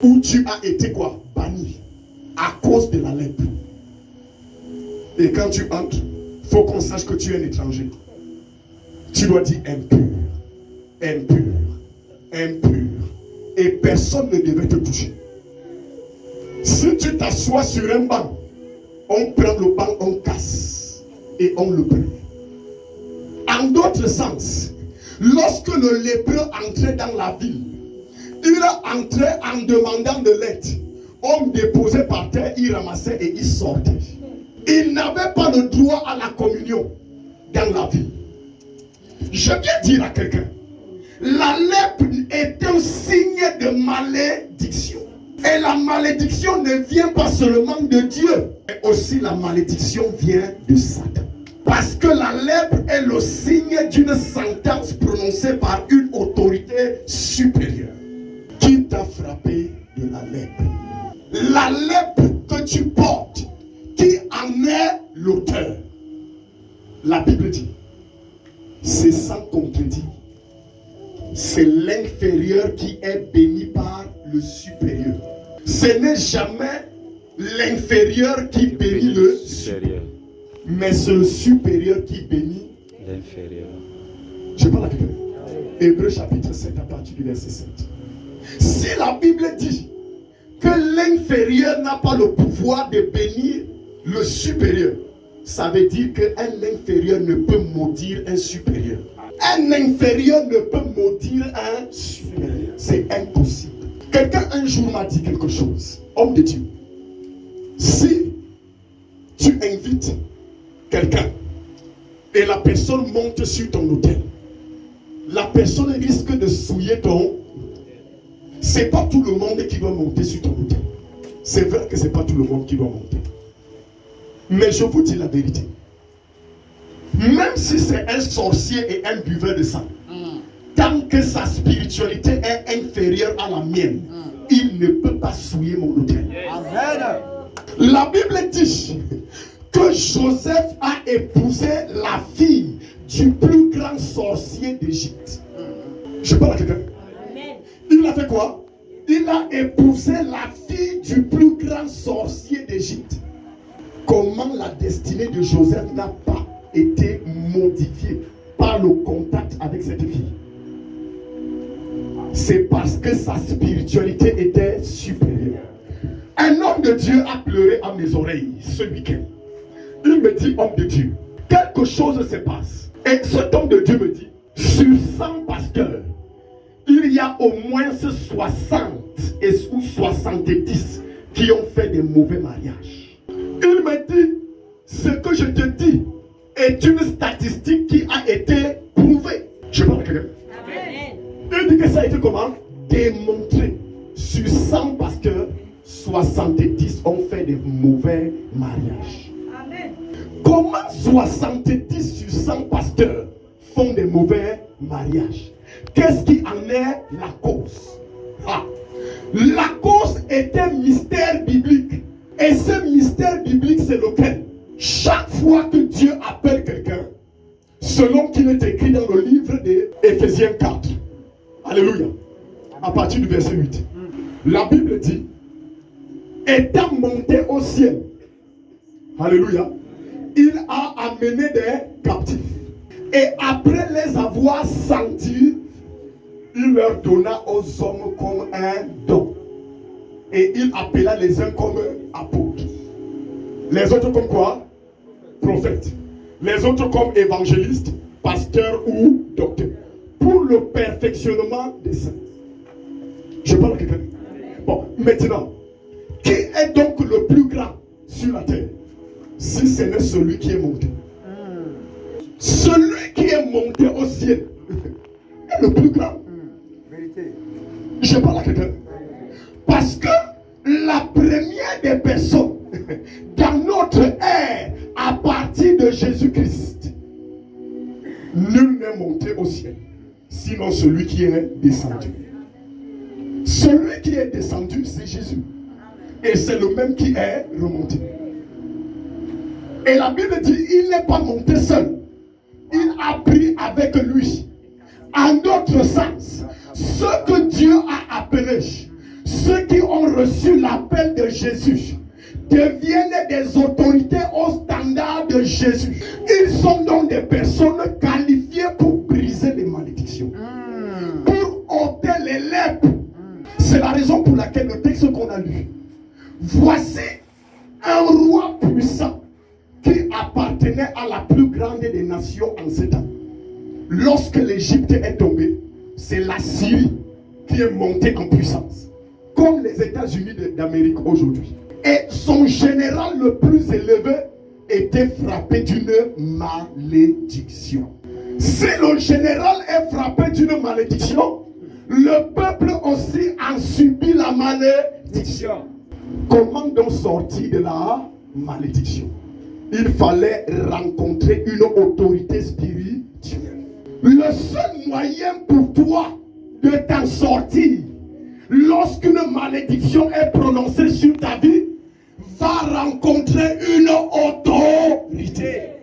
où tu as été quoi? Banni à cause de la lèpre. Et quand tu entres, il faut qu'on sache que tu es un étranger. Tu dois dire impur, impur, impur. Et personne ne devait te toucher. Si tu t'assois sur un banc, on prend le banc, on casse et on le brûle. En d'autres sens, lorsque le lépreux entrait dans la ville, il entrait en demandant de l'aide. On déposait par terre, il ramassait et il sortait. Il n'avait pas le droit à la communion dans la ville. Je viens dire à quelqu'un, la lèpre est un signe de malédiction. Et la malédiction ne vient pas seulement de Dieu, mais aussi la malédiction vient de Satan. Parce que la lèpre est le signe d'une sentence prononcée par une autorité supérieure. Qui t'a frappé de la lèpre? La lèpre que tu portes, qui en est l'auteur? La Bible dit, c'est sans contredit. C'est l'inférieur qui est béni par le supérieur. Ce n'est jamais l'inférieur qui bénit le supérieur, mais c'est le supérieur qui bénit l'inférieur. Je parle à quelqu'un. Hébreux chapitre 7 à partir du verset 7. Si la Bible dit que l'inférieur n'a pas le pouvoir de bénir le supérieur, ça veut dire qu'un inférieur ne peut maudire un supérieur. Un inférieur ne peut maudire un supérieur. C'est impossible. Quelqu'un un jour m'a dit quelque chose. Homme de Dieu, si tu invites quelqu'un et la personne monte sur ton autel, la personne risque de souiller ton... C'est pas tout le monde qui doit monter sur ton autel. C'est vrai que c'est pas tout le monde qui doit monter. Mais je vous dis la vérité. Même si c'est un sorcier et un buveur de sang, tant que sa spiritualité est inférieure à la mienne, il ne peut pas souiller mon autel. Amen. La Bible dit que Joseph a épousé la fille du plus grand sorcier d'Égypte. Je parle à quelqu'un. Il a fait quoi? Il a épousé la fille du plus grand sorcier d'Égypte. Comment la destinée de Joseph n'a pas été modifiée par le contact avec cette fille? C'est parce que sa spiritualité était supérieure. Un homme de Dieu a pleuré à mes oreilles ce week-end. Il me dit, homme de Dieu, quelque chose se passe. Et cet homme de Dieu me dit, sur 100 pasteurs, il y a au moins 60 ou 70 qui ont fait des mauvais mariages. Il me dit, ce que je te dis est une statistique qui a été prouvée. Je parle à quelqu'un. Il dit que ça a été comment? Démontré. Sur 100 pasteurs, 70 ont fait des mauvais mariages. Amen. Comment 70 sur 100 pasteurs font des mauvais mariages? Qu'est-ce qui en est la cause? La cause est un mystère biblique. Et ce mystère biblique, c'est lequel? Chaque fois que Dieu appelle quelqu'un, selon qu'il est écrit dans le livre d'Éphésiens 4, alléluia, à partir du verset 8, la Bible dit, étant monté au ciel, alléluia, il a amené des captifs. Et après les avoir sentis, il leur donna aux hommes comme un don. Et il appela les uns comme apôtres, les autres comme quoi? Prophètes. Les autres comme évangélistes, pasteurs ou docteurs. Pour le perfectionnement des saints. Je parle à quelqu'un. Bon, maintenant, qui est donc le plus grand sur la terre? Si ce n'est celui qui est monté. Celui qui est monté au ciel est le plus grand. Vérité. Je parle à quelqu'un. Parce que la première des personnes dans notre ère, à partir de Jésus-Christ, nul n'est monté au ciel, sinon celui qui est descendu. Celui qui est descendu, c'est Jésus. Et c'est le même qui est remonté. Et la Bible dit, il n'est pas monté seul. Il a pris avec lui. En d'autres sens, ce que Dieu a appelé, ceux qui ont reçu l'appel de Jésus deviennent des autorités au standard de Jésus. Ils sont donc des personnes qualifiées pour briser les malédictions, pour ôter les lèpres. C'est la raison pour laquelle le texte qu'on a lu, voici un roi puissant qui appartenait à la plus grande des nations en ce temps. Lorsque l'Égypte est tombée, c'est la Syrie qui est montée en puissance, comme les États-Unis d'Amérique aujourd'hui. Et son général le plus élevé était frappé d'une malédiction. Si le général est frappé d'une malédiction, le peuple aussi a subi la malédiction. Comment donc sortir de la malédiction? Il fallait rencontrer une autorité spirituelle. Le seul moyen pour toi de t'en sortir, lorsqu'une malédiction est prononcée sur ta vie, va rencontrer une autorité.